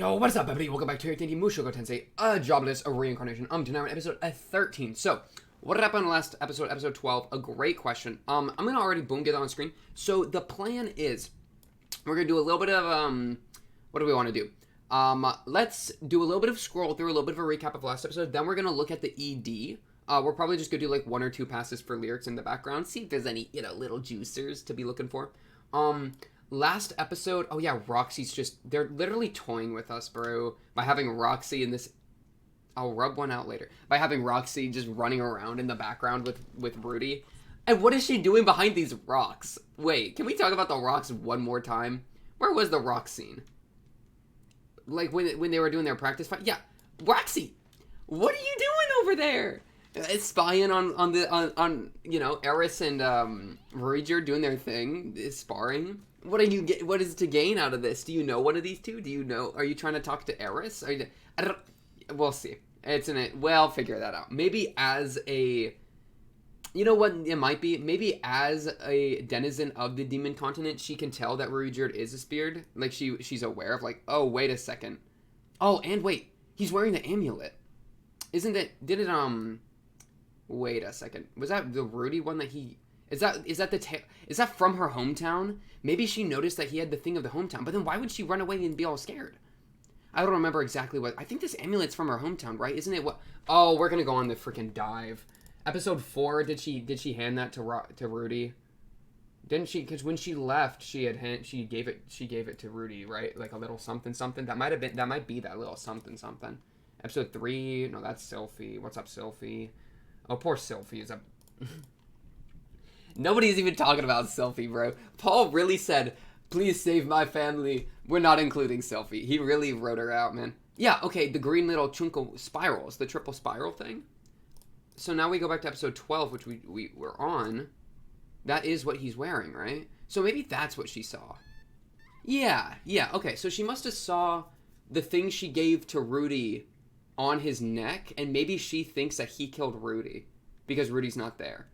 Yo, what's up, everybody? Welcome back to Mushoku Tensei, a jobless, a reincarnation. Tonight we're on episode 13. So, what happened in the last episode, episode 12? A great question. I'm gonna already boom get that on screen. So, the plan is, we're gonna do a little bit of, what do we want to do? Let's do a little bit of scroll through, a little bit of a recap of last episode, then we're gonna look at the ED. We're probably just gonna do like one or two passes for lyrics in the background, see if there's any, little juicers to be looking for. Last episode, oh yeah, Roxy's they're literally toying with us, bro, by having Roxy in this, I'll rub one out later, by having Roxy just running around in the background with Rudy. And what is she doing behind these rocks? Wait, can we talk about the rocks one more time? Where was the rock scene? Like, when they were doing their practice fight? Yeah, Roxy, what are you doing over there? It's spying on Eris and Ruijerd doing their thing, sparring. What is to gain out of this? Do you know one of these two? Do you know? Are you trying to talk to Eris? We'll see. We'll figure that out. Maybe as a, you know what it might be? Maybe as a denizen of the demon continent, she can tell that Ruijerd is a speared. Like she's aware of like, oh, wait a second. Oh, and wait, he's wearing the amulet. Isn't it? Wait a second. Was that the Rudy one that he? Is that from her hometown? Maybe she noticed that he had the thing of the hometown, but then why would she run away and be all scared? I don't remember exactly what. I think this amulet's from her hometown, right? Isn't it? What? Oh, we're gonna go on the freaking dive. Episode 4. Did she hand that to Rudy? Didn't she? Because when she left, she gave it to Rudy, right? Like a little something something. That might be that little something something. Episode 3. No, that's Sylphie. What's up, Sylphie? Oh, poor Sylphie is up. Nobody's even talking about Sylphie, bro. Paul really said, please save my family. We're not including Sylphie. He really wrote her out, man. Yeah, okay, the green little chunko spirals, the triple spiral thing. So now we go back to episode 12, which we were on. That is what he's wearing, right? So maybe that's what she saw. Yeah, okay. So she must have saw the thing she gave to Rudy on his neck, and maybe she thinks that he killed Rudy because Rudy's not there.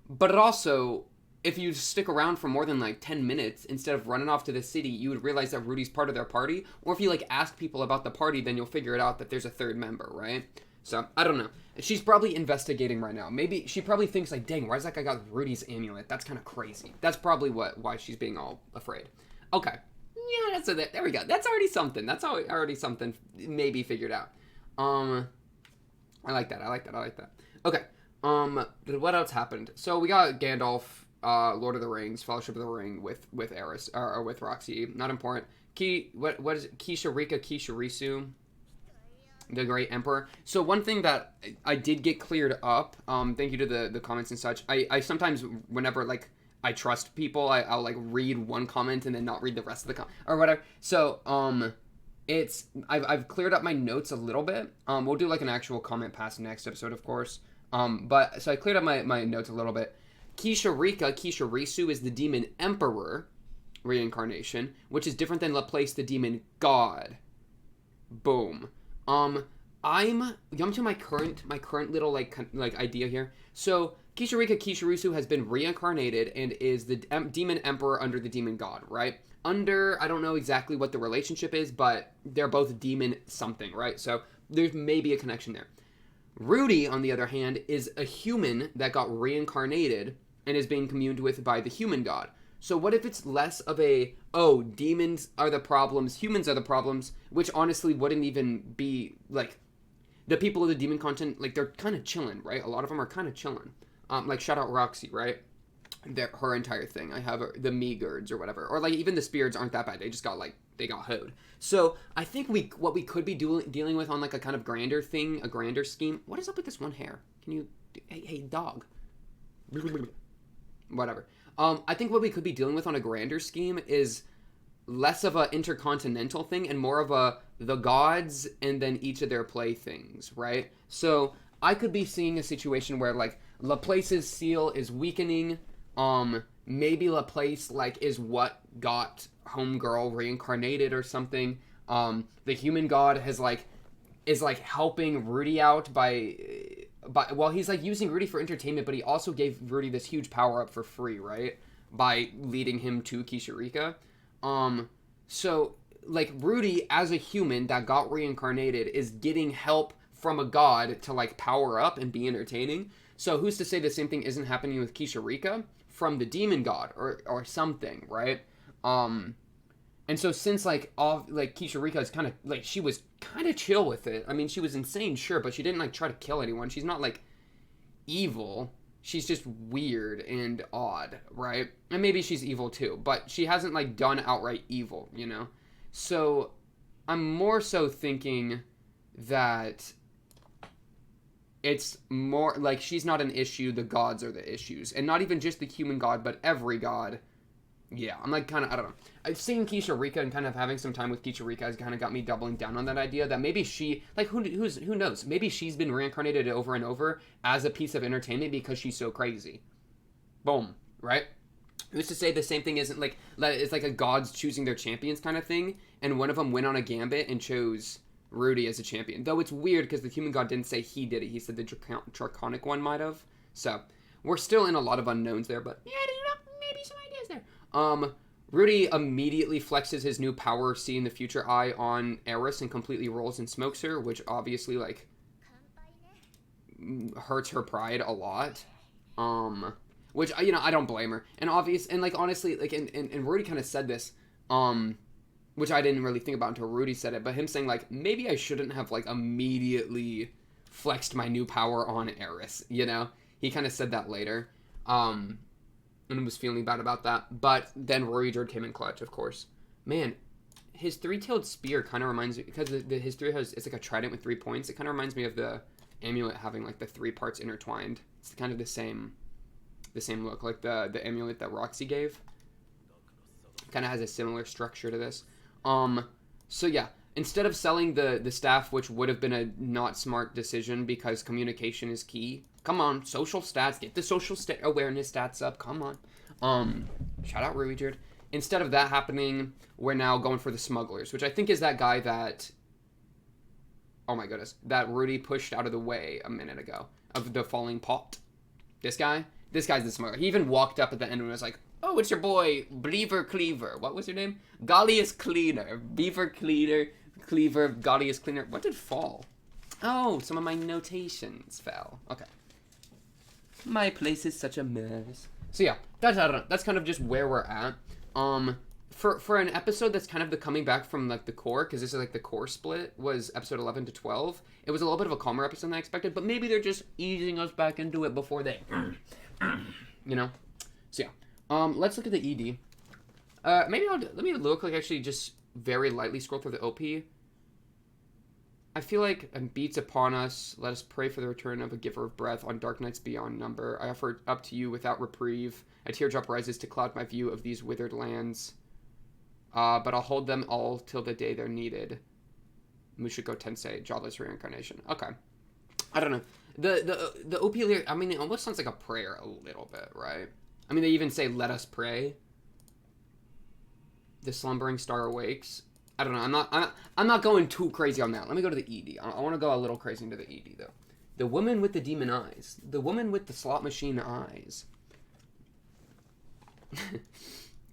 But it also, if you stick around for more than like 10 minutes instead of running off to the city, you would realize that Rudy's part of their party. Or if you like ask people about the party, then you'll figure it out that there's a third member, right? So, I don't know. She's probably investigating right now. Maybe she probably thinks like, dang, why's that guy got Rudy's amulet? That's kind of crazy. That's probably why she's being all afraid. Okay. Yeah, there we go. That's already something. That's already something maybe figured out. I like that. Okay. What else happened? So we got Gandalf, Lord of the Rings, Fellowship of the Ring with Eris, or with Roxy. Not important. What is it? Kishirisu, the Great Emperor. So one thing that I did get cleared up, thank you to the comments and such. I sometimes, whenever like I trust people, I'll like read one comment and then not read the rest of the or whatever. So I've cleared up my notes a little bit. We'll do like an actual comment pass next episode, of course. But so I cleared up my notes a little bit. Kishirisu is the demon emperor reincarnation, which is different than Laplace, the demon god. Boom. I'm to my current little like idea here. So Kishirisu has been reincarnated and is the demon emperor under the demon god, right? I don't know exactly what the relationship is, but they're both demon something, right? So there's maybe a connection there. Rudy, on the other hand, is a human that got reincarnated and is being communed with by the human god. So what if it's less of demons are the problems, humans are the problems, which honestly wouldn't even be, like, the people of the demon continent, like, they're kind of chilling, right? A lot of them are kind of chilling. Like, shout out Roxy, right? Her entire thing. I have the Meagirds or whatever. Or, like, even the Spirits aren't that bad. They just got, like, they got hoed. So, I think what we could be dealing with on, like, a kind of grander thing, a grander scheme. What is up with this one hair? Can you... Hey, dog. Whatever. I think what we could be dealing with on a grander scheme is less of an intercontinental thing and more of the gods and then each of their playthings, right? So, I could be seeing a situation where, like, Laplace's seal is weakening. Maybe Laplace, like, is what got Homegirl reincarnated or something. The human god is helping Rudy out by he's, like, using Rudy for entertainment, but he also gave Rudy this huge power-up for free, right? By leading him to Kishirika. So, like, Rudy, as a human that got reincarnated, is getting help from a god to, like, power up and be entertaining. So who's to say the same thing isn't happening with Kisharika from the demon god or something, right? And so since, like, all, like, Kisharika is kind of, like, she was kind of chill with it. I mean, she was insane, sure, but she didn't, like, try to kill anyone. She's not, like, evil. She's just weird and odd, right? And maybe she's evil, too. But she hasn't, like, done outright evil, you know? So I'm more so thinking that it's more, like, she's not an issue. The gods are the issues. And not even just the human god, but every god. Yeah, I'm like kind of, I don't know. I've seen Kisharika and kind of having some time with Kisharika has kind of got me doubling down on that idea that maybe she, like, who knows? Maybe she's been reincarnated over and over as a piece of entertainment because she's so crazy. Boom, right? Who's to say the same thing isn't, like, it's like a gods choosing their champions kind of thing, and one of them went on a gambit and chose Rudy as a champion. Though it's weird because the human god didn't say he did it. He said the draconic one might have. So, we're still in a lot of unknowns there, but yeah, maybe some ideas there. Rudy immediately flexes his new power, seeing the future eye on Eris and completely rolls and smokes her, which obviously, like, hurts her pride a lot. Which, you know, I don't blame her. And like, honestly, like, and Rudy kind of said this, which I didn't really think about until Rudy said it, but him saying, like, maybe I shouldn't have, like, immediately flexed my new power on Eris, you know? He kind of said that later. And was feeling bad about that. But then Ruijerd came in clutch, of course. Man, his three-tailed spear kind of reminds me, because his three it's like a trident with 3 points. It kind of reminds me of the amulet having, like, the 3 parts intertwined. It's kind of the same look, like the amulet that Roxy gave. Kind of has a similar structure to this. So yeah, instead of selling the staff, which would have been a not smart decision because communication is key. Come on, social stats. Get the social awareness stats up. Come on. Shout out Ruijerd. Instead of that happening, we're now going for the smugglers, which I think is that guy that... Oh my goodness. That Rudy pushed out of the way a minute ago. Of the falling pot. This guy? This guy's the smuggler. He even walked up at the end and was like, oh, it's your boy, Beaver Cleaver. What was your name? Gollius Cleaner. Beaver Cleaner. Cleaver. Gollius Cleaner. What did fall? Oh, some of my notations fell. Okay. My place is such a mess. So yeah, that's, I don't know, that's kind of just where we're at. For an episode that's kind of the coming back from, like, the core, because this is, like, the core split was episode 11 to 12. It was a little bit of a calmer episode than I expected, but maybe they're just easing us back into it before they, you know? So yeah, let's look at the ED. Let me real quick actually just very lightly scroll through the OP. I feel like beats upon us. Let us pray for the return of a giver of breath on dark nights beyond number. I offer it up to you without reprieve. A teardrop rises to cloud my view of these withered lands. But I'll hold them all till the day they're needed. Mushoku Tensei, Jawless Reincarnation. Okay. I don't know. The OP lyric, I mean, it almost sounds like a prayer a little bit, right? I mean, they even say, let us pray. The slumbering star awakes. I don't know. I'm not going too crazy on that. Let me go to the ED. I want to go a little crazy into the ED, though. The woman with the demon eyes. The woman with the slot machine eyes.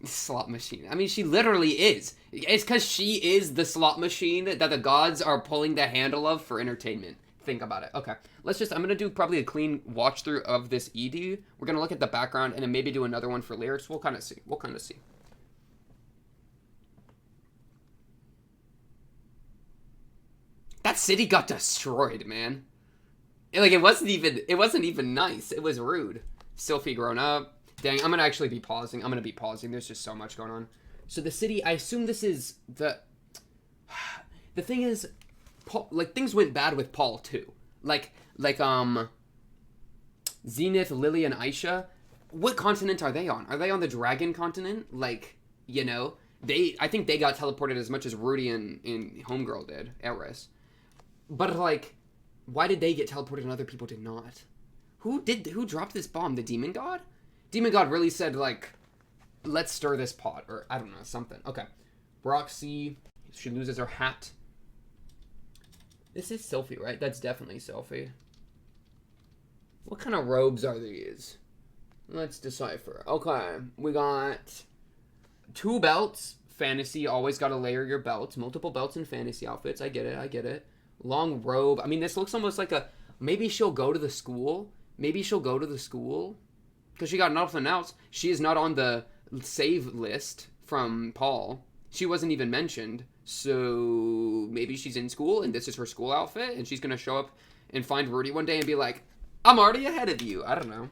Slot machine. I mean, she literally is. It's because she is the slot machine that the gods are pulling the handle of for entertainment. Think about it. Okay. I'm going to do probably a clean watch through of this ED. We're going to look at the background and then maybe do another one for lyrics. We'll kind of see. That city got destroyed, man. It wasn't even nice. It was rude. Sylphie grown up. Dang, I'm gonna actually be pausing. There's just so much going on. So the city, I assume this is the thing is, Paul, like, things went bad with Paul too. Like Zenith, Lily, and Aisha. What continent are they on? Are they on the Dragon continent? Like, you know, I think they got teleported as much as Rudy and Homegirl did, Eris. But, like, why did they get teleported and other people did not? Who dropped this bomb? The demon god? Demon god really said, like, let's stir this pot, or I don't know, something. Okay. Roxy, she loses her hat. This is Sylphie, right? That's definitely Sylphie. What kind of robes are these? Let's decipher. Okay, we got 2 belts, fantasy, always got to layer your belts. Multiple belts in fantasy outfits. I get it. Long robe. I mean, this looks almost like a... Maybe she'll go to the school. Because she got nothing else. She is not on the save list from Paul. She wasn't even mentioned. So maybe she's in school and this is her school outfit. And she's going to show up and find Rudy one day and be like, I'm already ahead of you. I don't know.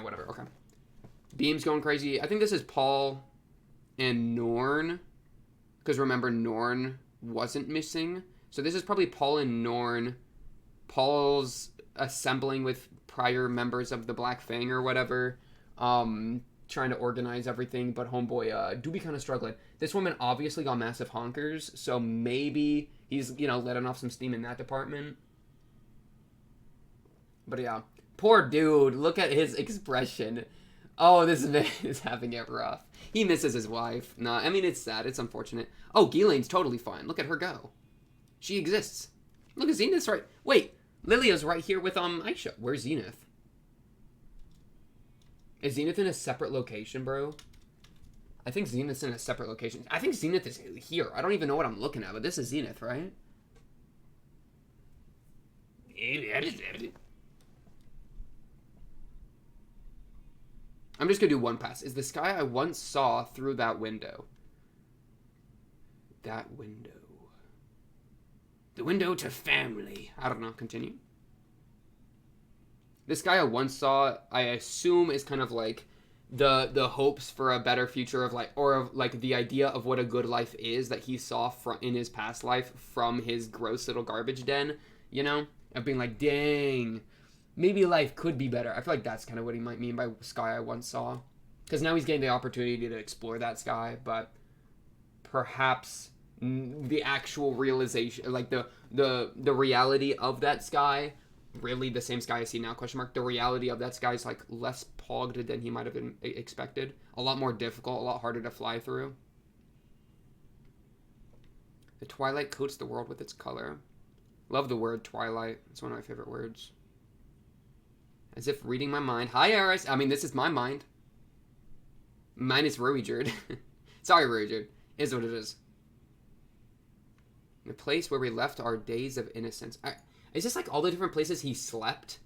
Whatever. Okay. Beam's going crazy. I think this is Paul and Norn. Because remember, Norn wasn't missing. So this is probably Paul and Norn. Paul's assembling with prior members of the Black Fang or whatever. Trying to organize everything. But homeboy do be kind of struggling. This woman obviously got massive honkers. So maybe he's, letting off some steam in that department. But yeah. Poor dude. Look at his expression. Oh, this man is having it rough. He misses his wife. Nah, I mean, it's sad. It's unfortunate. Oh, Gilane's totally fine. Look at her go. She exists. Look at Zenith's right. Wait, Lilia's right here with Aisha. Where's Zenith? Is Zenith in a separate location, bro? I think Zenith's in a separate location. I think Zenith is here. I don't even know what I'm looking at, but this is Zenith, right? I'm just going to do one pass. Is the sky I once saw through that window? That window. The window to family. I don't know. Continue. This guy I once saw, I assume, is kind of like the hopes for a better future of like, or of like the idea of what a good life is that he saw from in his past life from his gross little garbage den, of being like, dang, maybe life could be better. I feel like that's kind of what he might mean by sky I once saw, because now he's getting the opportunity to explore that sky, but perhaps the actual realization, like the reality of that sky, really the same sky I see now, question mark, the reality of that sky is like less pogged than he might have been expected, a lot more difficult, a lot harder to fly through. The twilight coats the world with its color. Love the word twilight. It's one of my favorite words. As if reading my mind. Hi, Eris. I mean, this is my mind. Mine is Ruijerd. Sorry, Ruijerd. Is what it is. The place where we left our days of innocence. Is this like all the different places he slept?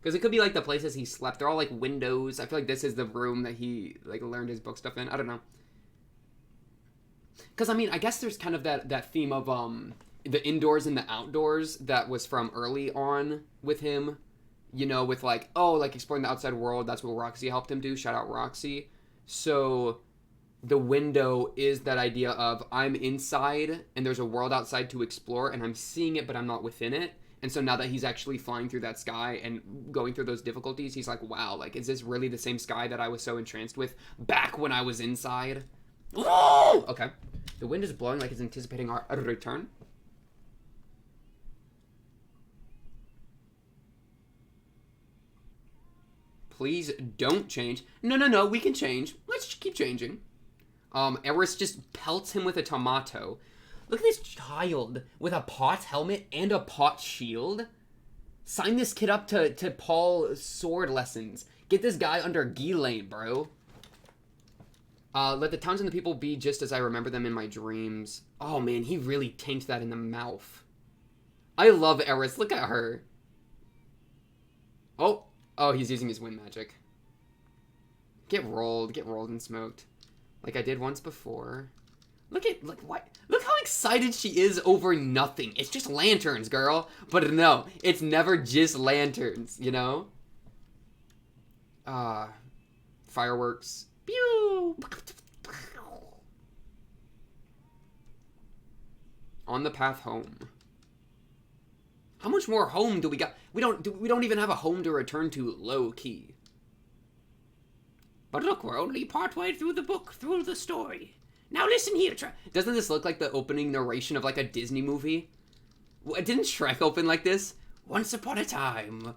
Because it could be like the places he slept. They're all like windows. I feel like this is the room that he like learned his book stuff in. I don't know. Because I mean, I guess there's kind of that theme of the indoors and the outdoors that was from early on with him. With like, like exploring the outside world. That's what Roxy helped him do. Shout out Roxy. So the window is that idea of I'm inside and there's a world outside to explore and I'm seeing it, but I'm not within it. And so now that he's actually flying through that sky and going through those difficulties, he's like, wow, like, is this really the same sky that I was so entranced with back when I was inside? Whoa! Okay. The wind is blowing like it's anticipating our return. Please don't change. No, we can change. Let's keep changing. Eris just pelts him with a tomato. Look at this child with a pot helmet and a pot shield. Sign this kid up to Paul sword lessons. Get this guy under Ghislaine, bro. Let the towns and the people be just as I remember them in my dreams. Oh, man, he really tanked that in the mouth. I love Eris. Look at her. Oh, he's using his wind magic. Get rolled and smoked. Like I did once before. Look how excited she is over nothing. It's just lanterns, girl. But no, it's never just lanterns, Fireworks. Pew! On the path home. How much more home do we got? We don't even have a home to return to, low key. But look, we're only partway through the book, through the story. Now listen here, Doesn't this look like the opening narration of like a Disney movie? Didn't Shrek open like this? Once upon a time,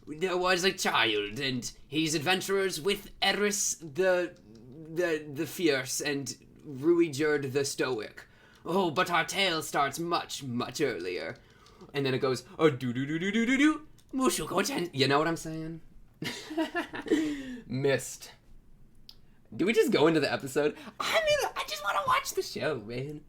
there was a child, and his adventurers with Eris the fierce and Ruijerd the stoic. Oh, but our tale starts much, much earlier. And then it goes, do Mushoku Tensei. You know what I'm saying? Missed. Do we just go into the episode? I mean, I just want to watch the show, man.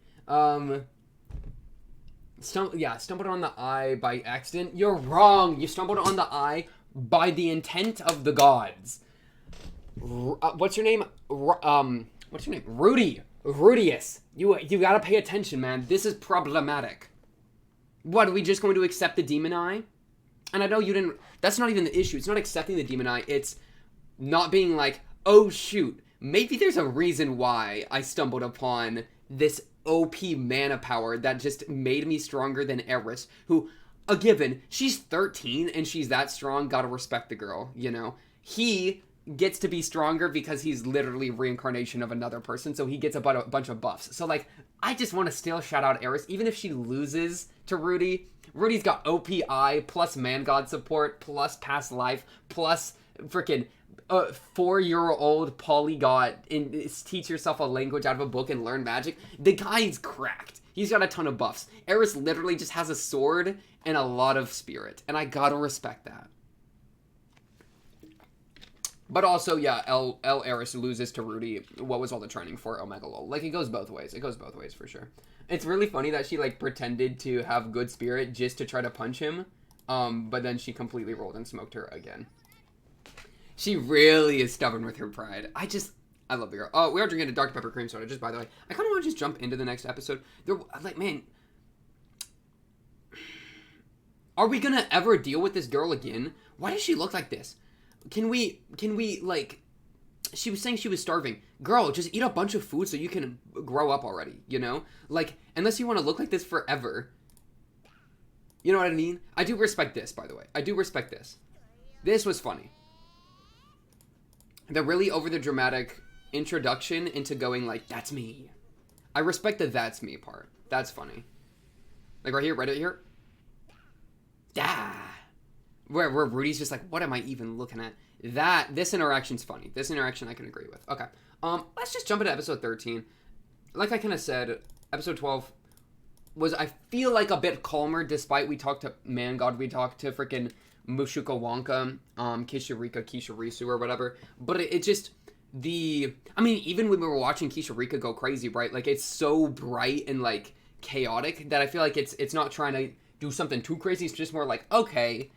Stumbled on the eye by accident. You're wrong. You stumbled on the eye by the intent of the gods. What's your name? What's your name? Rudy. Rudius. You gotta pay attention, man. This is problematic. What, are we just going to accept the demon eye? And I know you didn't... That's not even the issue. It's not accepting the demon eye. It's not being like, oh, shoot. Maybe there's a reason why I stumbled upon this OP mana power that just made me stronger than Eris, who, a given, she's 13 and she's that strong. Gotta respect the girl, you know? He gets to be stronger because he's literally reincarnation of another person, so he gets a bunch of buffs. So, like, I just want to still shout out Eris, even if she loses to Rudy. Rudy's got OPI, plus Man God support, plus past life, plus freaking 4-year-old polyglot and teach yourself a language out of a book and learn magic. The guy's cracked. He's got a ton of buffs. Eris literally just has a sword and a lot of spirit, and I gotta respect that. But also, yeah, L Eris loses to Rudy. What was all the training for? Omega lol. Like, it goes both ways. It goes both ways, for sure. It's really funny that she, like, pretended to have good spirit just to try to punch him. But then she completely rolled and smoked her again. She really is stubborn with her pride. I love the girl. Oh, we are drinking a Dr. Pepper cream soda, just by the way. I kind of want to just jump into the next episode. Like, man... Are we gonna ever deal with this girl again? Why does she look like this? Can we, like, she was saying she was starving. Girl, just eat a bunch of food so you can grow up already, you know? Like, unless you want to look like this forever. You know what I mean? I do respect this, by the way. I do respect this. This was funny. The really over-the-dramatic introduction into going, like, that's me. I respect the that's me part. That's funny. Like, right here. Ah! Where Rudy's just like, what am I even looking at? This interaction's funny. This interaction I can agree with. Okay. Let's just jump into episode 13. Like I kind of said, episode 12 was, I feel like, a bit calmer, despite we talked to Man God, we talked to freaking Mushoku Wonka, Kishirisu or whatever. But it just, I mean, even when we were watching Kishirika go crazy, right? Like, it's so bright and, like, chaotic that I feel like it's not trying to do something too crazy. It's just more like, okay...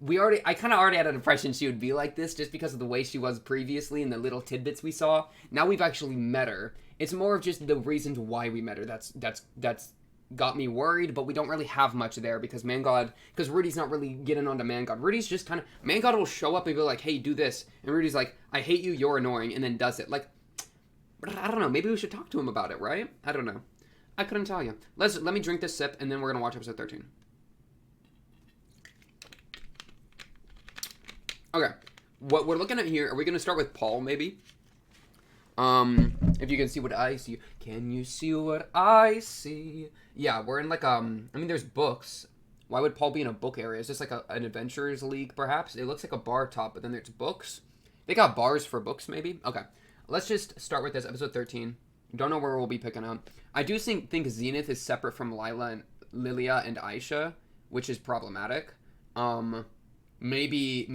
I kind of already had an impression she would be like this just because of the way she was previously and the little tidbits we saw. Now we've actually met her. It's more of just the reasons why we met her that's got me worried, but we don't really have much there because Rudy's not really getting onto Man God. Rudy's just kind of, Man God will show up and be like, hey, do this. And Rudy's like, I hate you, you're annoying, and then does it. Like, I don't know, maybe we should talk to him about it, right? I don't know. I couldn't tell you. Let me drink this sip, and then we're going to watch episode 13. Okay, what we're looking at here, are we going to start with Paul, maybe? If you can see what I see. Can you see what I see? Yeah, we're in like, I mean, there's books. Why would Paul be in a book area? Is this like an adventurers league, perhaps? It looks like a bar top, but then there's books. They got bars for books, maybe? Okay, let's just start with this, episode 13. Don't know where we'll be picking up. I do think Zenith is separate from Lilia and Aisha, which is problematic. Maybe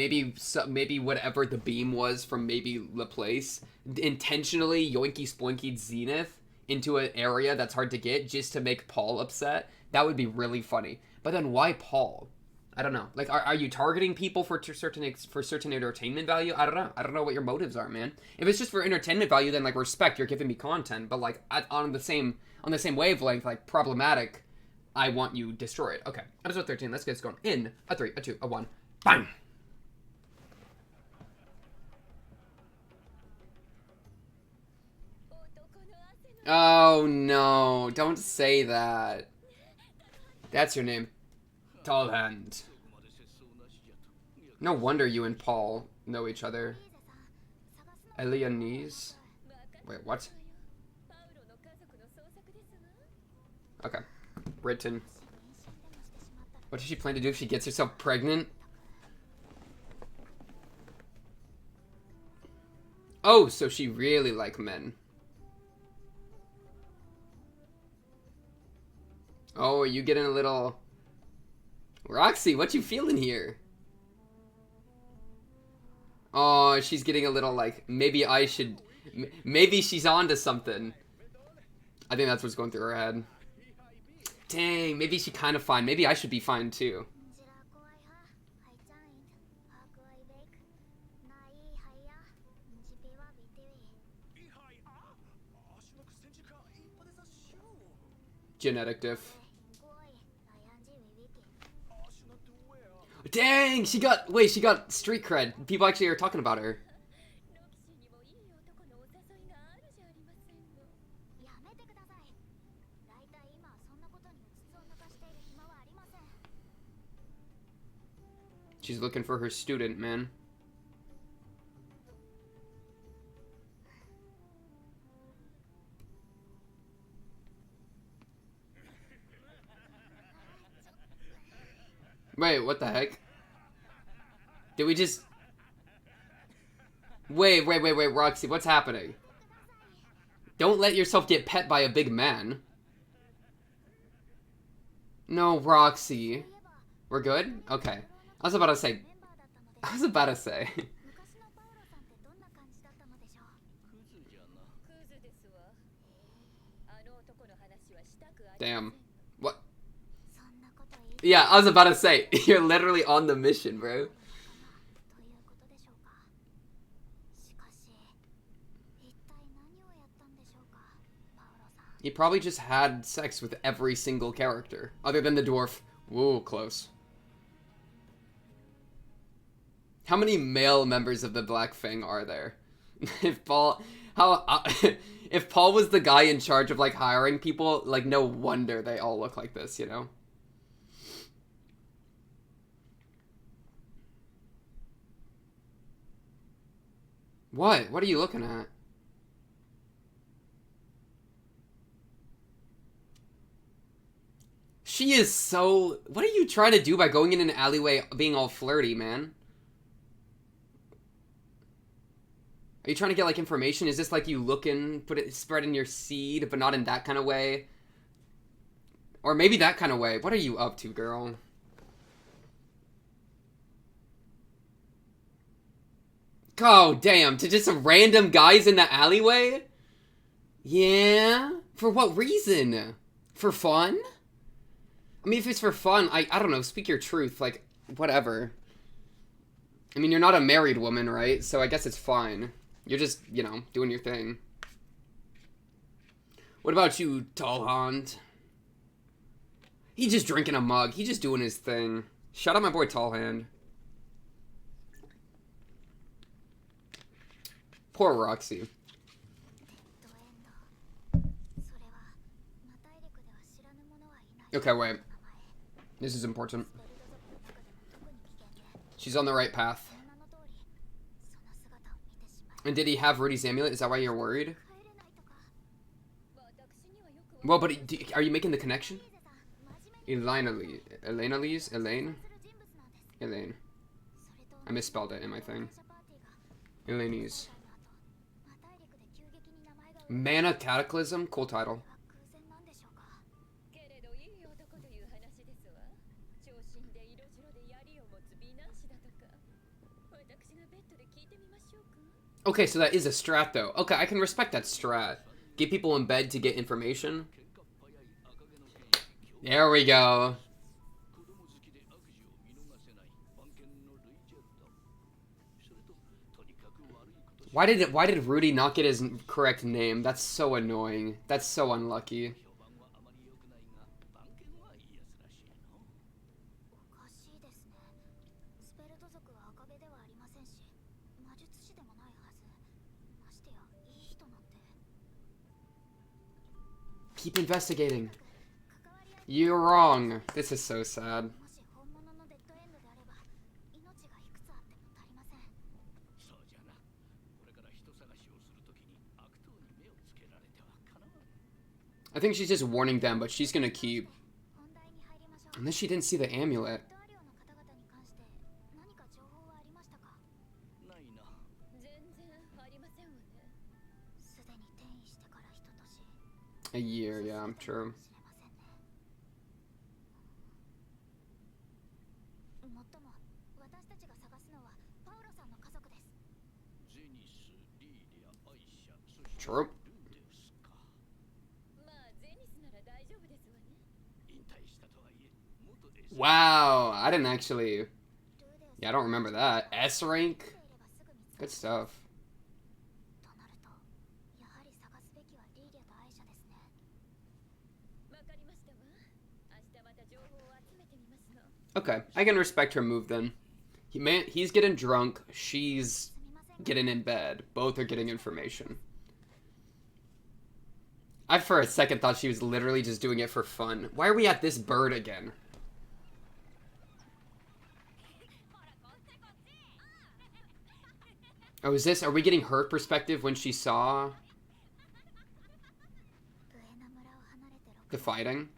whatever the beam was from maybe Laplace intentionally yoinky splinkied Zenith into an area that's hard to get just to make Paul upset. That would be really funny. But then why Paul? I don't know. Like, are you targeting people for certain entertainment value? I don't know. I don't know what your motives are, man. If it's just for entertainment value, then like respect, you're giving me content. But like on the same wavelength, like problematic, I want you destroyed. Okay, episode 13. Let's get this going. In a 3, a 2, a 1. Bang! Oh no, don't say that. That's your name. Tall Hand. No wonder you and Paul know each other. Elianese? Wait, what? Okay. Written. What does she plan to do if she gets herself pregnant? Oh, so she really like men. Oh, are you getting a little... Roxy, what you feeling here? Oh, she's getting a little like, maybe I should Maybe she's on to something. I think that's what's going through her head. Dang, maybe she kind of fine. Maybe I should be fine too. Genetic diff. Dang, she got street cred. People actually are talking about her. She's looking for her student, man. Wait, what the heck? Did we just... Wait, Roxy, what's happening? Don't let yourself get pet by a big man. No, Roxy. We're good? Okay. I was about to say... Damn. What? Yeah, I was about to say, you're literally on the mission, bro. He probably just had sex with every single character, other than the dwarf. Whoa, close. How many male members of the Black Fang are there? If Paul was the guy in charge of, like, hiring people, like, no wonder they all look like this, you know? What? What are you looking at? She is so... What are you trying to do by going in an alleyway being all flirty, man? Are you trying to get, like, information? Is this like you looking, spreading your seed, but not in that kind of way? Or maybe that kind of way. What are you up to, girl? Oh, damn. To just some random guys in the alleyway? Yeah? For what reason? For fun? I mean, if it's for fun, I don't know, speak your truth, like, whatever. I mean, you're not a married woman, right? So I guess it's fine. You're just, you know, doing your thing. What about you, Tall Hand? He's just drinking a mug. He's just doing his thing. Shout out my boy Tall Hand. Poor Roxy. Okay, wait. This is important. She's on the right path. And did he have Rudy's amulet? Is that why you're worried? Well, but are you making the connection? Elaine. I misspelled it in my thing. Elaine's. Mana Cataclysm? Cool title. Okay, so that is a strat, though. Okay, I can respect that strat. Get people in bed to get information. There we go. Why did Rudy not get his correct name? That's so annoying. That's so unlucky. Keep investigating. You're wrong. This is so sad. I think she's just warning them, but she's gonna keep. Unless she didn't see the amulet. A year, yeah, I'm sure. True. Wow, I didn't actually... Yeah, I don't remember that. S rank? Good stuff. Okay, I can respect her move then. He's getting drunk, she's getting in bed. Both are getting information. I for a second thought she was literally just doing it for fun. Why are we at this bird again? Oh, is this... Are we getting her perspective when she saw... the fighting?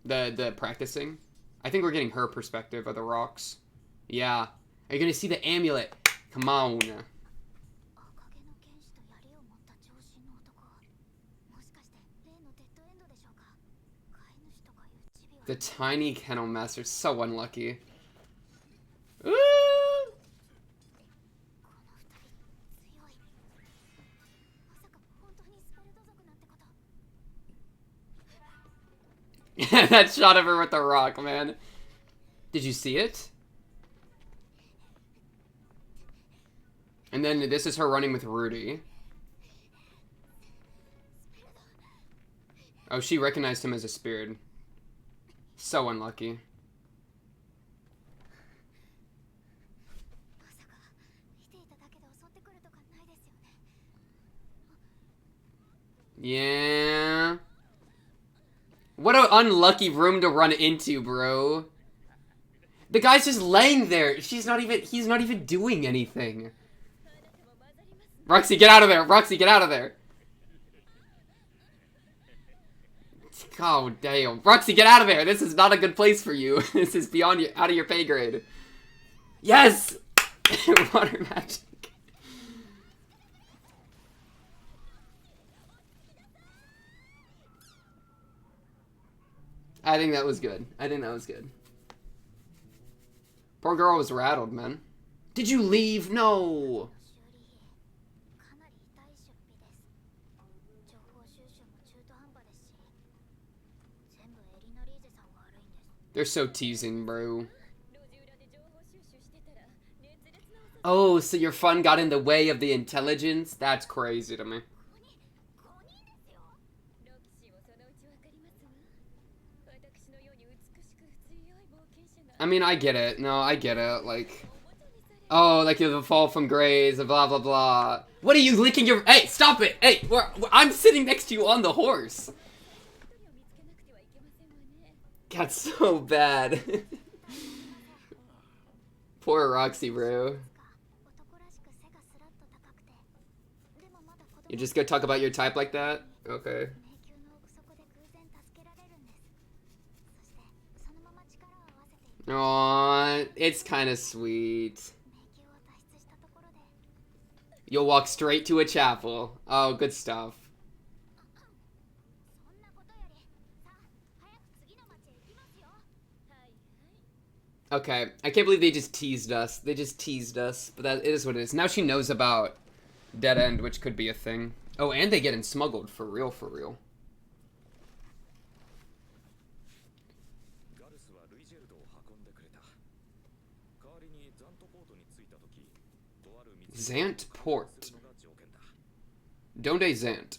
The practicing? I think we're getting her perspective of the rocks. Yeah. Are you gonna see the amulet? Come on. The tiny kennel master. So unlucky. Ooh! That shot of her with the rock, man. Did you see it? And then this is her running with Rudy. Oh, she recognized him as a spirit. So unlucky. Yeah. What an unlucky room to run into, bro. The guy's just laying there. He's not even doing anything. Roxy, get out of there. Roxy, get out of there. Oh, damn. Roxy, get out of there. This is not a good place for you. This is beyond your, out of your pay grade. Yes! Water magic. I think that was good. I think that was good. Poor girl was rattled, man. Did you leave? No! They're so teasing, bro. Oh, so your fun got in the way of the intelligence? That's crazy to me. I mean, I get it. No, I get it. Like, oh, like the fall from grace, blah, blah, blah. What are you licking your... Hey, stop it! Hey, I'm sitting next to you on the horse. Got so bad. Poor Roxy, bro. You just go talk about your type like that? Okay. Aww, it's kind of sweet. You'll walk straight to a chapel. Oh, good stuff. Okay, I can't believe they just teased us. They just teased us, but that is what it is. Now she knows about Dead End, which could be a thing. Oh, and they getting smuggled, for real, for real. Zant Port. Donde Zant.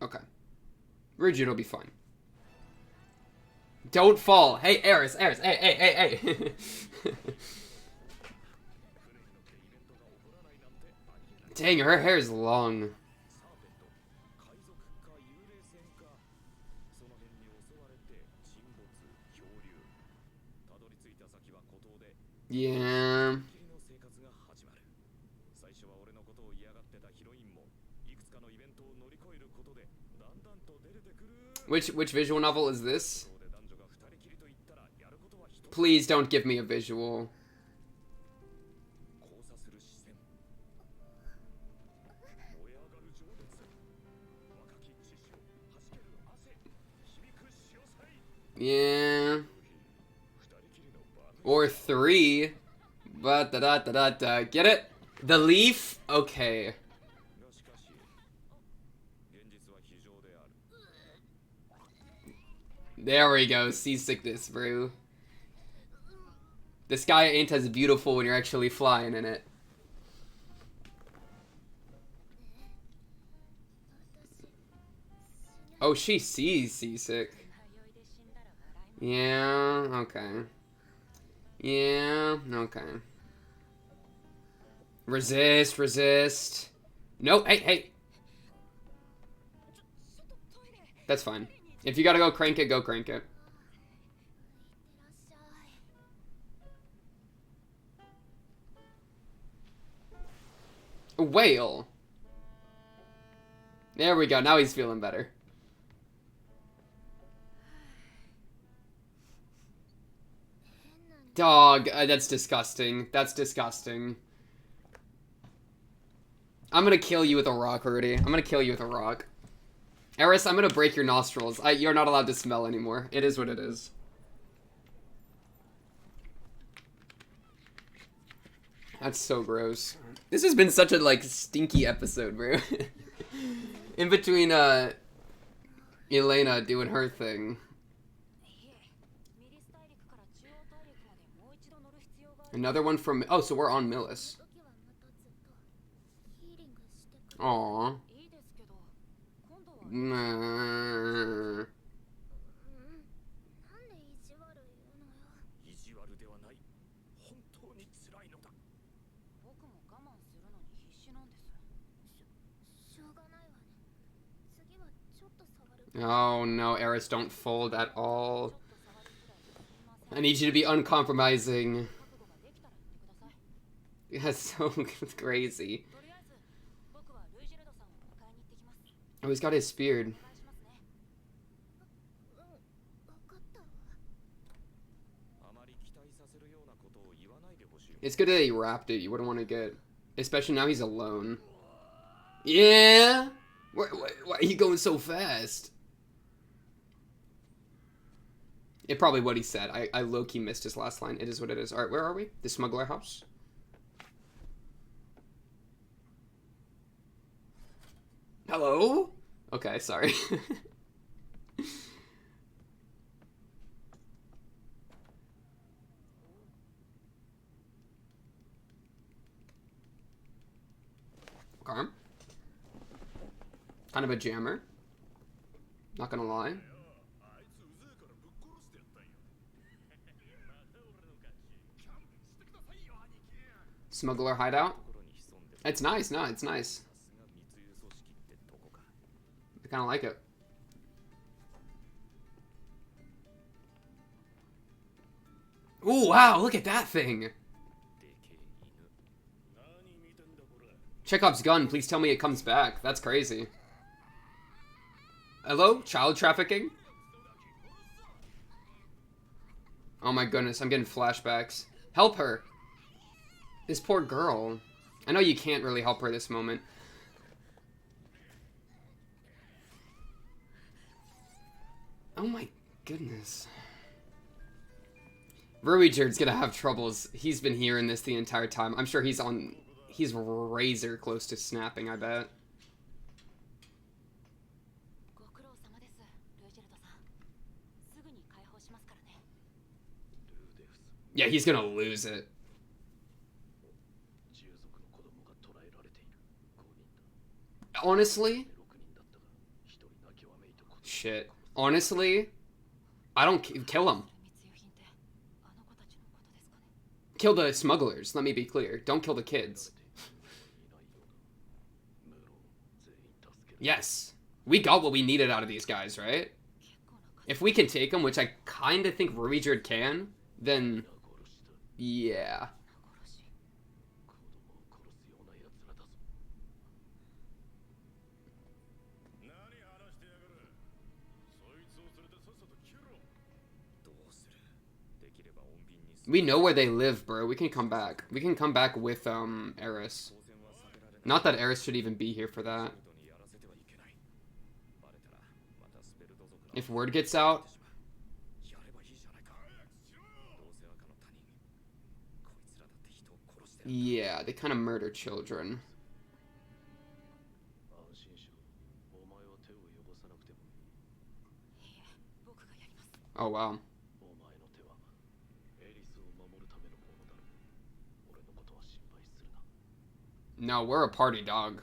Okay. Rigid will be fine. Don't fall. Hey, Eris, hey, hey, hey, hey. Dang, her hair is long. Yeah. Which visual novel is this? Please don't give me a visual. Yeah. Or 3. But da da da da da. Get it? The leaf? Okay. There we go. Seasickness, bro. The sky ain't as beautiful when you're actually flying in it. Oh, she sees seasick. Yeah, okay. Yeah, okay. Resist, resist. No, hey, hey. That's fine. If you gotta go crank it, go crank it. A whale. There we go. Now he's feeling better. Dog, that's disgusting. That's disgusting. I'm gonna kill you with a rock, Rudy. I'm gonna kill you with a rock. Eris, I'm gonna break your nostrils. You're not allowed to smell anymore. It is what it is. That's so gross. This has been such a, like, stinky episode, bro. In between, Elena doing her thing. Another one from... Oh, so we're on Millis. Aww. Nah. Oh no, Eris, don't fold at all. I need you to be uncompromising. That's so crazy. Oh, he's got his spear. It's good that he wrapped it. You wouldn't want to get... Especially now he's alone. Yeah? Why are you going so fast? It probably what he said. I low-key missed his last line. It is what it is. Alright, where are we? The smuggler house? Hello? Okay, sorry. Okay. Kind of a jammer. Not gonna lie. Smuggler hideout. It's nice, no, it's nice. I kind of like it. Ooh, wow, look at that thing. Chekhov's gun, please tell me it comes back. That's crazy. Hello? Child trafficking? Oh my goodness, I'm getting flashbacks. Help her. This poor girl. I know you can't really help her this moment. Oh my goodness. Ruijerd's gonna have troubles. He's been hearing this the entire time. I'm sure he's razor close to snapping, I bet. Yeah, he's gonna lose it. Honestly? Shit. Honestly? I don't... Kill him. Kill the smugglers, let me be clear. Don't kill the kids. Yes. We got what we needed out of these guys, right? If we can take them, which I kind of think Ruijerd can, then... Yeah. We know where they live, bro. We can come back. We can come back with, Eris. Not that Eris should even be here for that. If word gets out... Yeah, they kind of murder children. Oh, wow. No, we're a party dog.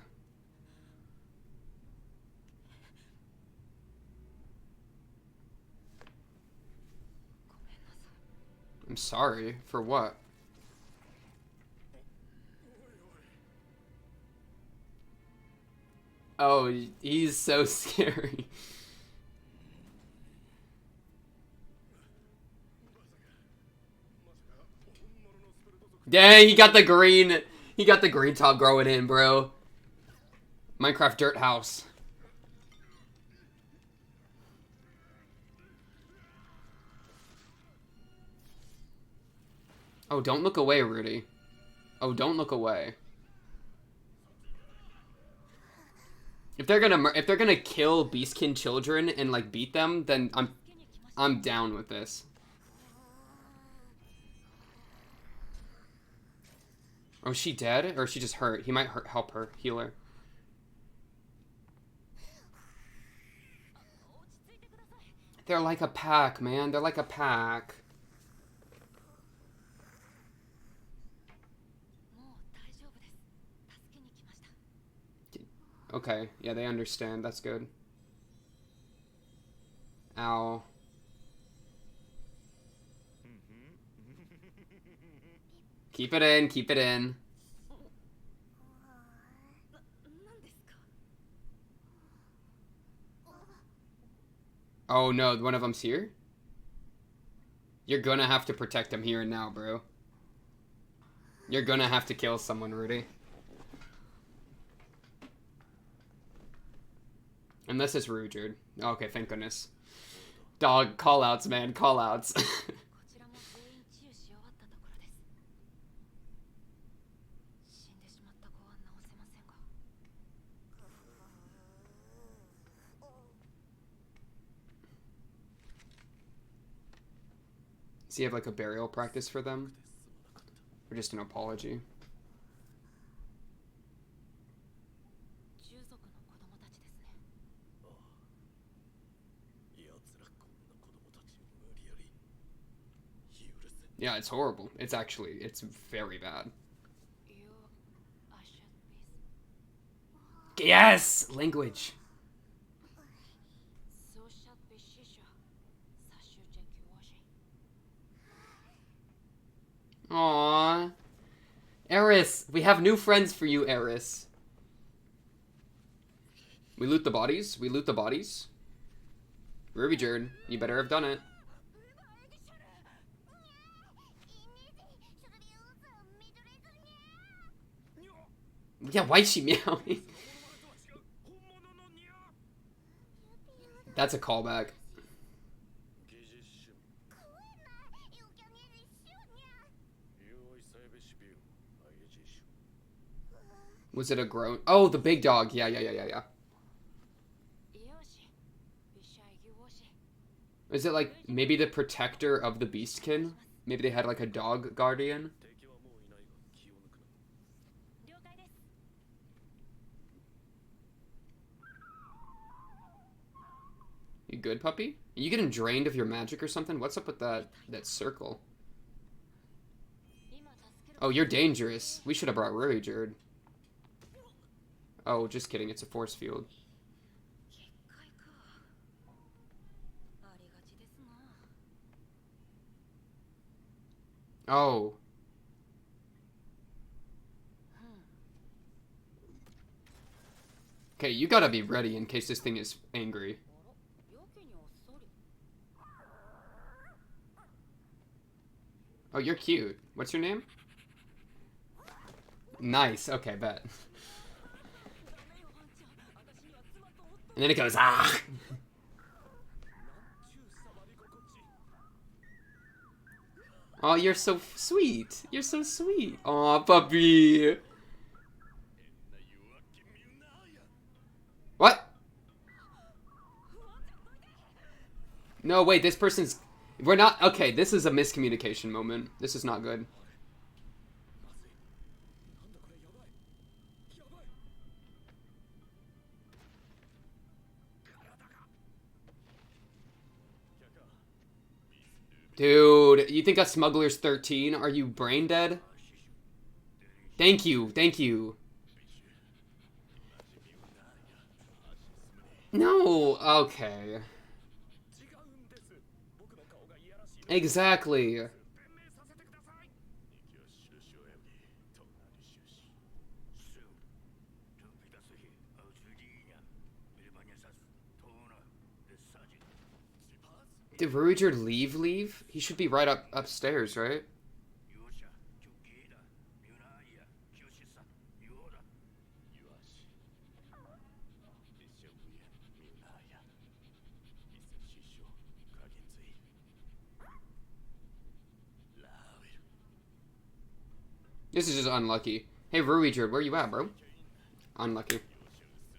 I'm sorry. For what? Oh, he's so scary. Dang, he got the green. He got the green top growing in, bro. Minecraft dirt house. Oh, don't look away, Rudy. Oh, don't look away. If they're gonna kill Beastkin children and like beat them, then I'm down with this. Oh, is she dead? Or is she just hurt? He might help her, heal her. They're like a pack, man. They're like a pack. Okay, yeah, they understand. That's good. Ow. Keep it in, keep it in. Oh no, one of them's here? You're gonna have to protect him here and now, bro. You're gonna have to kill someone, Rudy. Unless it's Ruijerd. Okay, thank goodness. Dog, call-outs, man, call-outs. Does he have like a burial practice for them? Or just an apology? Yeah, it's horrible. It's very bad. Yes! Language! Aww. Eris! We have new friends for you, Eris. We loot the bodies? We loot the bodies? Ruijerd, you better have done it. Yeah, why is she meowing? That's a callback. Was it a groan? Oh, the big dog. Yeah. Is it like maybe the protector of the Beastkin? Maybe they had like a dog guardian? You good, puppy? Are you getting drained of your magic or something? What's up with that circle? Oh, you're dangerous. We should have brought Ruijerd. Oh, just kidding. It's a force field. Oh. Okay, you gotta be ready in case this thing is angry. Oh, you're cute. What's your name? Nice. Okay, bet. And then it goes, ah! Oh, you're so sweet. You're so sweet. Aw, puppy. What? No, wait, this person's... We're not... Okay, this is a miscommunication moment. This is not good. Dude, you think a smuggler's 13? Are you brain dead? Thank you, thank you. No, okay. Exactly. Did Ruijerd leave? He should be right upstairs, right? This is just unlucky. Hey, Ruijerd, where you at, bro? Unlucky.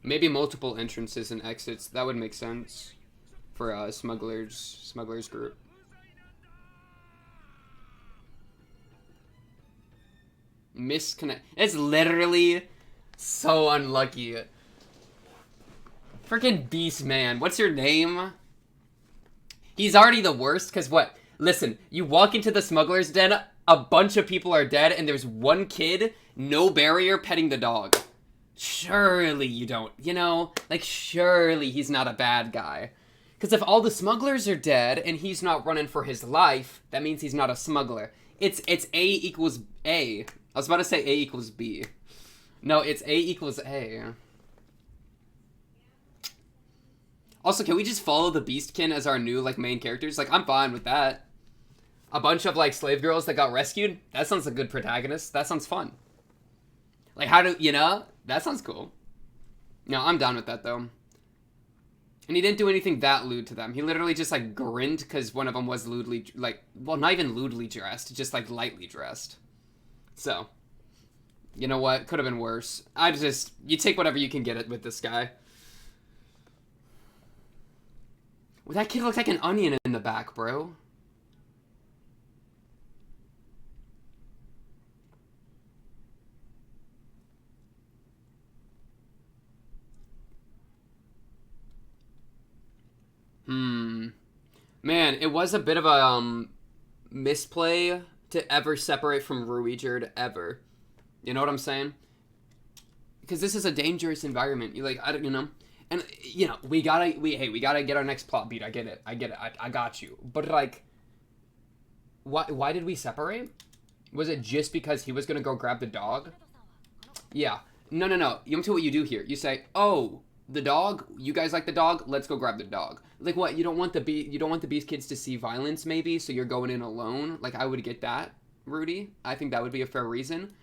Maybe multiple entrances and exits. That would make sense for a smugglers group. Misconnect. It's literally so unlucky. Freaking Beast Man. What's your name? He's already the worst, because what? Listen, you walk into the smuggler's den, a bunch of people are dead, and there's one kid, no barrier, petting the dog. Surely you don't, you know? Like, surely he's not a bad guy. Because if all the smugglers are dead, and he's not running for his life, that means he's not a smuggler. It's A equals A. I was about to say A equals B. No, it's A equals A. Also, can we just follow the Beastkin as our new, like, main characters? Like, I'm fine with that. A bunch of, like, slave girls that got rescued? That sounds like a good protagonist. That sounds fun. Like, how do, you know? That sounds cool. No, I'm down with that, though. And he didn't do anything that lewd to them. He literally just, like, grinned because one of them was lewdly, like, well, not even lewdly dressed. Just, like, lightly dressed. So, you know what? Could have been worse. You take whatever you can get it with this guy. Well, that kid looks like an onion in the back, bro. Man, it was a bit of a misplay to ever separate from Ruijerd ever. You know what I'm saying? Because this is a dangerous environment. You like, I don't, you know, and you know, we gotta get our next plot beat. I get it. I got you. But like, why did we separate? Was it just because he was gonna go grab the dog? Yeah. No. You know what you do here? You say, oh, the dog. You guys like the dog? Let's go grab the dog. Like what? You don't want the Beast kids to see violence, maybe. So you're going in alone. Like I would get that, Rudy. I think that would be a fair reason.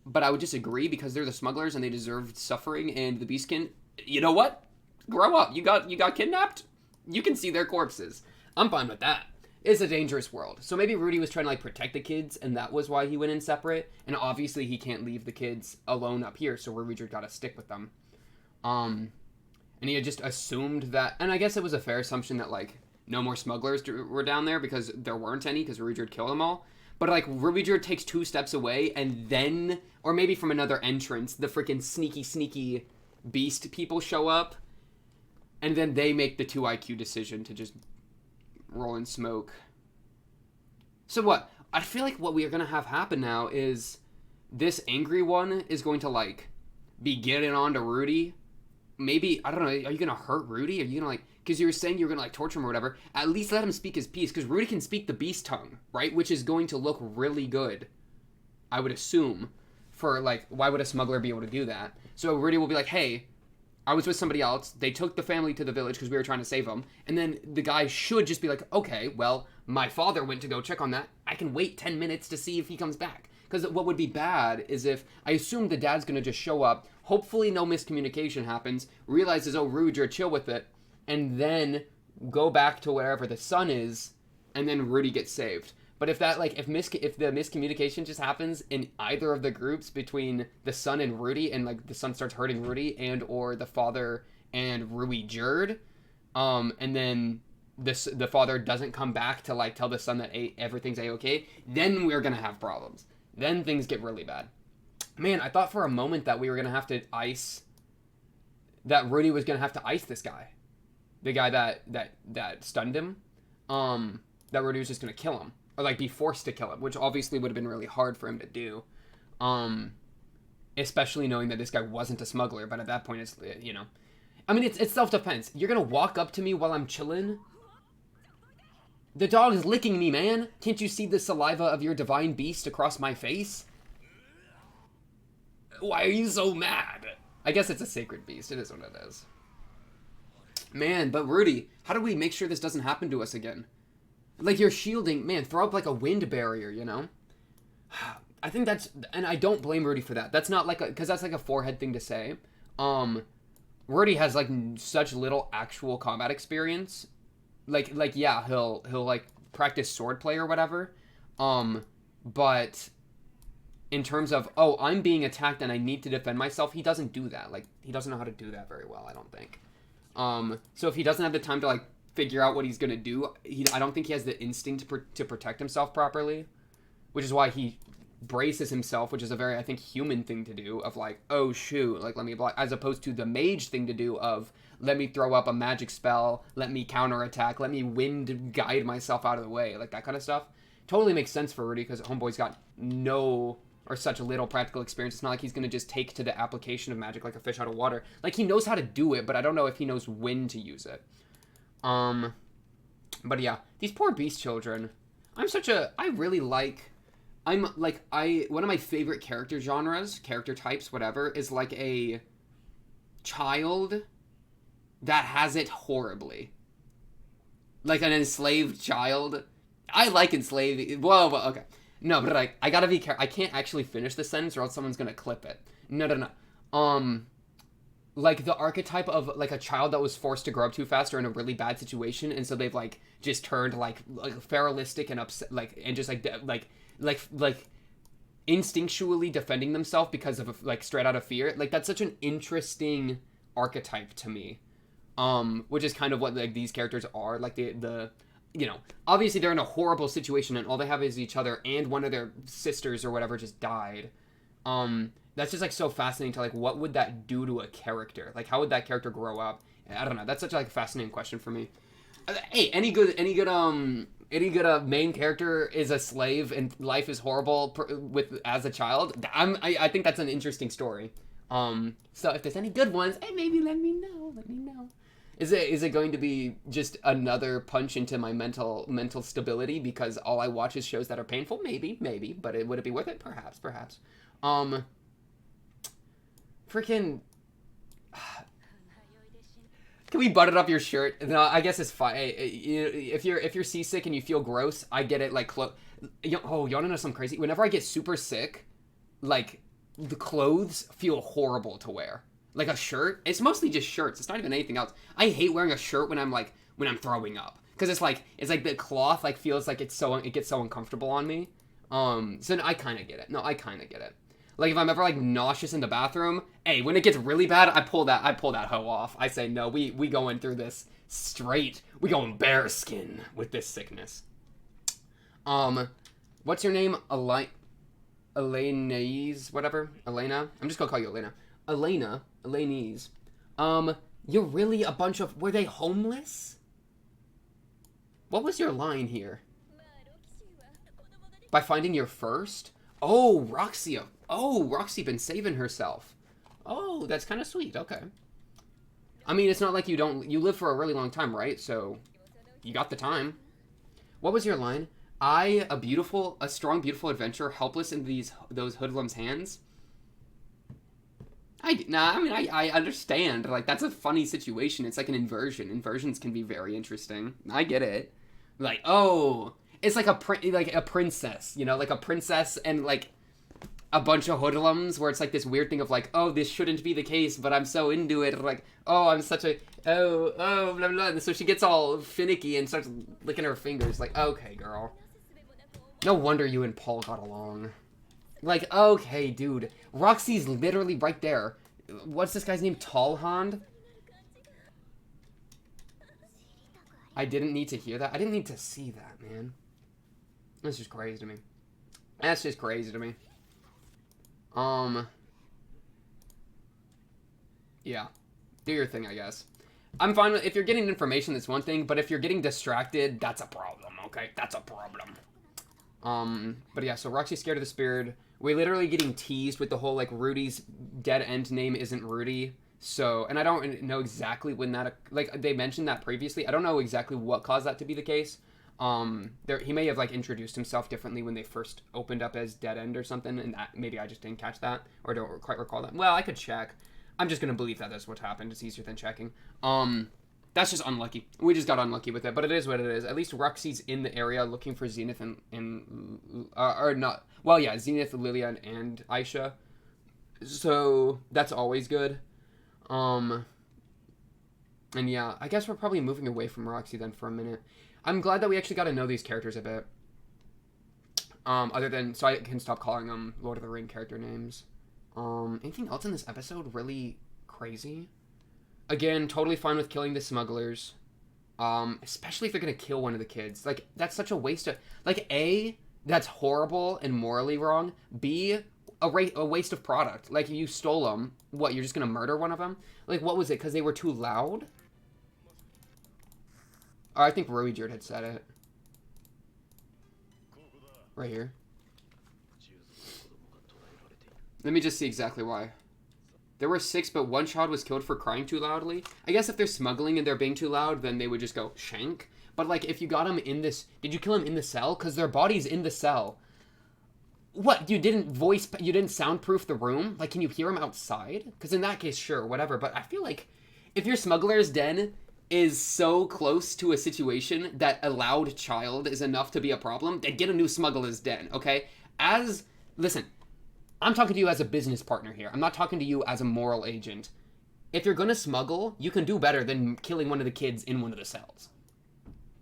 But I would disagree because they're the smugglers and they deserve suffering. And the Beastkin, you know what? Grow up. You got kidnapped. You can see their corpses. I'm fine with that. It's a dangerous world. So maybe Rudy was trying to like protect the kids, and that was why he went in separate. And obviously he can't leave the kids alone up here, so Rudy got to stick with them. And he had just assumed that, and I guess it was a fair assumption that like no more smugglers were down there because there weren't any because Ruijerd killed them all. But like Ruijerd takes 2 steps away and then, or maybe from another entrance, the freaking sneaky beast people show up. And then they make the 2 IQ decision to just roll in smoke. So what? I feel like what we are going to have happen now is this angry one is going to like be getting on to Rudy. Maybe, I don't know, are you going to hurt Rudy? Are you going to like, because you were saying you were going to like torture him or whatever. At least let him speak his piece, because Rudy can speak the beast tongue, right? Which is going to look really good, I would assume, for like, why would a smuggler be able to do that? So Rudy will be like, hey, I was with somebody else. They took the family to the village because we were trying to save them. And then the guy should just be like, okay, well, my father went to go check on that. I can wait 10 minutes to see if he comes back. Because what would be bad is if, I assume the dad's going to just show up, hopefully no miscommunication happens, realizes, oh, Ruijerd, chill with it, and then go back to wherever the son is, and then Rudy gets saved. But if that, like, if the miscommunication just happens in either of the groups between the son and Rudy, and, like, the son starts hurting Rudy, and or the father and Ruijerd, and then the father doesn't come back to, like, tell the son that everything's A-okay, then we're gonna have problems. Then things get really bad. Man, I thought for a moment that we were gonna have to that Rudy was gonna have to ice this guy. The guy that stunned him. that Rudy was just gonna kill him, or like be forced to kill him, which obviously would have been really hard for him to do, especially knowing that this guy wasn't a smuggler. But at that point, it's, you know, I mean, it's self-defense. You're gonna walk up to me while I'm chilling? The dog is licking me, man. Can't you see the saliva of your divine beast across my face? Why are you so mad? I guess it's a sacred beast. It is what it is. Man, but Rudy, how do we make sure this doesn't happen to us again? Like, you're shielding, man, throw up like a wind barrier, you know? I think that's, and I don't blame Rudy for that. That's not like a, because that's like a forehead thing to say. Rudy has like such little actual combat experience. Like yeah, he'll like practice swordplay or whatever. But in terms of, oh, I'm being attacked and I need to defend myself, he doesn't do that. Like, he doesn't know how to do that very well, I don't think. So if he doesn't have the time to like figure out what he's gonna do, I don't think he has the instinct to protect himself properly, which is why he braces himself, which is a very, I think, human thing to do, of like, oh shoot, like, let me block, as opposed to the mage thing to do of, let me throw up a magic spell, let me counterattack, let me wind guide myself out of the way, like that kind of stuff. Totally makes sense for Rudy, because Homeboy's got no, or such little practical experience. It's not like he's gonna just take to the application of magic like a fish out of water. Like, he knows how to do it, but I don't know if he knows when to use it. But yeah, these poor beast children. I really like, one of my favorite character genres, character types, whatever, is like a child that has it horribly. Like an enslaved child. I like enslaved, well, okay. No, but like, I gotta be careful. I can't actually finish the sentence or else someone's gonna clip it. No. Like the archetype of like a child that was forced to grow up too fast or in a really bad situation, and so they've like just turned like feralistic and upset, like, and just like instinctually defending themselves because of like straight out of fear. Like, that's such an interesting archetype to me. Which is kind of what like these characters are. Like the you know, obviously they're in a horrible situation and all they have is each other, and one of their sisters or whatever just died. That's just like so fascinating to like, what would that do to a character? Like, how would that character grow up? I don't know. That's such like a fascinating question for me. Hey, any good main character is a slave and life is horrible as a child. I think that's an interesting story. So if there's any good ones, hey, maybe let me know. Is it going to be just another punch into my mental stability because all I watch is shows that are painful? Maybe, but would it be worth it? Perhaps. Freaking. Can we button up your shirt? No, I guess it's fine. If you're seasick and you feel gross, I get it. Like, oh, y'all wanna know something crazy? Whenever I get super sick, like, the clothes feel horrible to wear. Like a shirt, it's mostly just shirts. It's not even anything else. I hate wearing a shirt when I'm throwing up, because it's like the cloth like feels like it gets so uncomfortable on me. So I kind of get it. No, I kind of get it. Like, if I'm ever like nauseous in the bathroom, hey, when it gets really bad, I pull that hoe off. I say, no, we going through this straight. We going bare skin with this sickness. What's your name? Elaine's, whatever. Elena. I'm just gonna call you Elena. Elaine's. You're really a bunch of... Were they homeless? What was your line here? By finding your first? Oh, Roxy. Oh, Roxy been saving herself. Oh, that's kind of sweet. Okay. I mean, it's not like you live for a really long time, right? So, you got the time. What was your line? A strong, beautiful adventurer, helpless in those hoodlums' hands. I understand. Like, that's a funny situation. It's like an inversion. Inversions can be very interesting. I get it. Like, oh, it's like a princess, you know, like a princess and like a bunch of hoodlums, where it's like this weird thing of like, oh, this shouldn't be the case, but I'm so into it. Like, oh, I'm such a blah blah. And so she gets all finicky and starts licking her fingers. Like, okay, girl. No wonder you and Paul got along. Like, okay, dude. Roxy's literally right there. What's this guy's name? Tallhand? I didn't need to hear that. I didn't need to see that, man. That's just crazy to me. Yeah. Do your thing, I guess. I'm fine with... If you're getting information, that's one thing. But if you're getting distracted, that's a problem, okay? That's a problem. But yeah, so Roxy's scared of the spirit. We're literally getting teased with the whole, like, Rudy's dead end name isn't Rudy. So, and I don't know exactly when that, like, they mentioned that previously. I don't know exactly what caused that to be the case. He may have, like, introduced himself differently when they first opened up as dead end or something, and that, maybe I just didn't catch that, or don't quite recall that. Well, I could check. I'm just gonna believe that that's what happened. It's easier than checking. That's just unlucky. We just got unlucky with it, but it is what it is. At least Roxy's in the area looking for Zenith or not. Well, yeah, Zenith, Lillian, and Aisha. So that's always good. And yeah, I guess we're probably moving away from Roxy then for a minute. I'm glad that we actually got to know these characters a bit. Other than, so I can stop calling them Lord of the Ring character names. Anything else in this episode really crazy? Again, totally fine with killing the smugglers. Especially if they're gonna kill one of the kids. Like, that's such a waste of... Like, A, that's horrible and morally wrong. B, a waste of product. Like, you stole them. What, you're just gonna murder one of them? Like, what was it? Because they were too loud? Oh, I think Roijerd had said it. Right here. Let me just see exactly why. There were 6, but 1 child was killed for crying too loudly. I guess if they're smuggling and they're being too loud, then they would just go shank. But, like, if you got them in this... Did you kill him in the cell? Because their body's in the cell. What? You didn't soundproof the room? Like, can you hear him outside? Because in that case, sure, whatever. But I feel like if your smuggler's den is so close to a situation that a loud child is enough to be a problem, then get a new smuggler's den, okay? Listen... I'm talking to you as a business partner here. I'm not talking to you as a moral agent. If you're gonna smuggle, you can do better than killing one of the kids in one of the cells.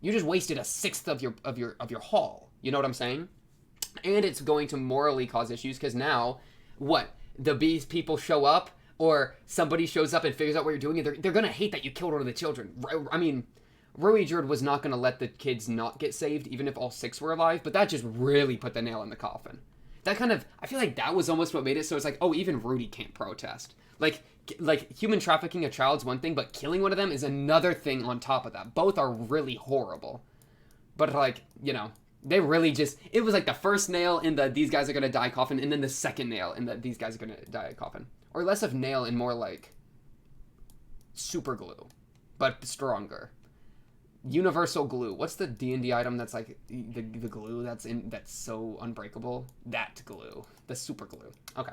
You just wasted a sixth of your haul. You know what I'm saying? And it's going to morally cause issues because now, what? The bees people show up, or somebody shows up and figures out what you're doing, and they're gonna hate that you killed one of the children. I mean, Roijerd was not gonna let the kids not get saved, even if all 6 were alive. But that just really put the nail in the coffin. That kind of, I feel like that was almost what made it so it's like, oh, even Rudy can't protest. Like human trafficking a child's one thing, but killing one of them is another thing on top of that. Both are really horrible. But, like, you know, they really just, it was like the first nail in the these guys are gonna die coffin, and then the second nail in the these guys are gonna die coffin. Or less of nail and more like super glue, but stronger. Universal glue. What's the D&D item that's like the glue that's so unbreakable? That glue. The super glue. Okay.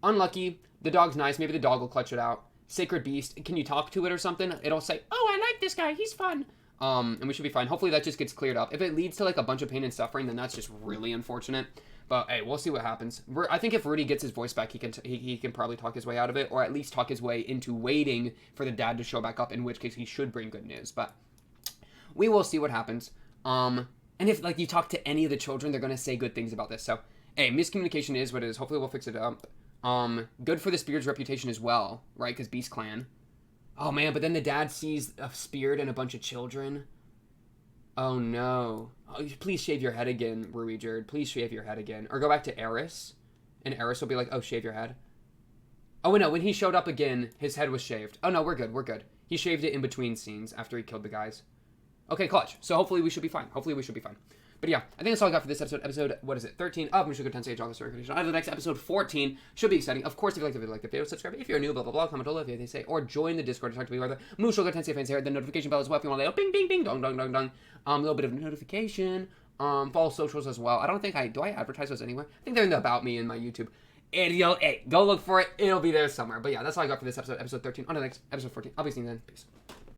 Unlucky. The dog's nice. Maybe the dog will clutch it out. Sacred Beast. Can you talk to it or something? It'll say, oh, I like this guy. He's fun. And we should be fine. Hopefully that just gets cleared up. If it leads to like a bunch of pain and suffering, then that's just really unfortunate. But hey, we'll see what happens. I think if Rudy gets his voice back, he can probably talk his way out of it, or at least talk his way into waiting for the dad to show back up, in which case he should bring good news. But we will see what happens. And if like you talk to any of the children, they're gonna say good things about this. So hey, miscommunication is what it is. Hopefully we'll fix it up. Good for the Spirit's reputation as well, right? Because Beast Clan. Oh man, but then the dad sees a Spirit and a bunch of children. Oh no. Oh, please shave your head again, Roijerd. Please shave your head again. Or go back to Eris. And Eris will be like, oh, shave your head. Oh, no, when he showed up again, his head was shaved. Oh, no, we're good, we're good. He shaved it in between scenes after he killed the guys. Okay, clutch. So hopefully we should be fine. Hopefully we should be fine. But yeah, I think that's all I got for this episode. Episode, what is it, 13 of Mushoku Tensei Jobless Recommendation. On to the next episode, 14. Should be exciting. Of course, if you like the video, like the video, subscribe. If you're new, blah, blah, blah, comment below if they say. Or join the Discord to talk to me about the Mushoku Tensei fans here. The notification bell as well if you want to bing, bing, bing, dong, dong, dong, dong. A little bit of notification. Follow socials as well. I don't think do I advertise those anywhere? I think they're in the About Me in my YouTube. And, hey, go look for it. It'll be there somewhere. But yeah, that's all I got for this episode, episode 13. On to the next, episode 14. I'll be seeing you then. Peace.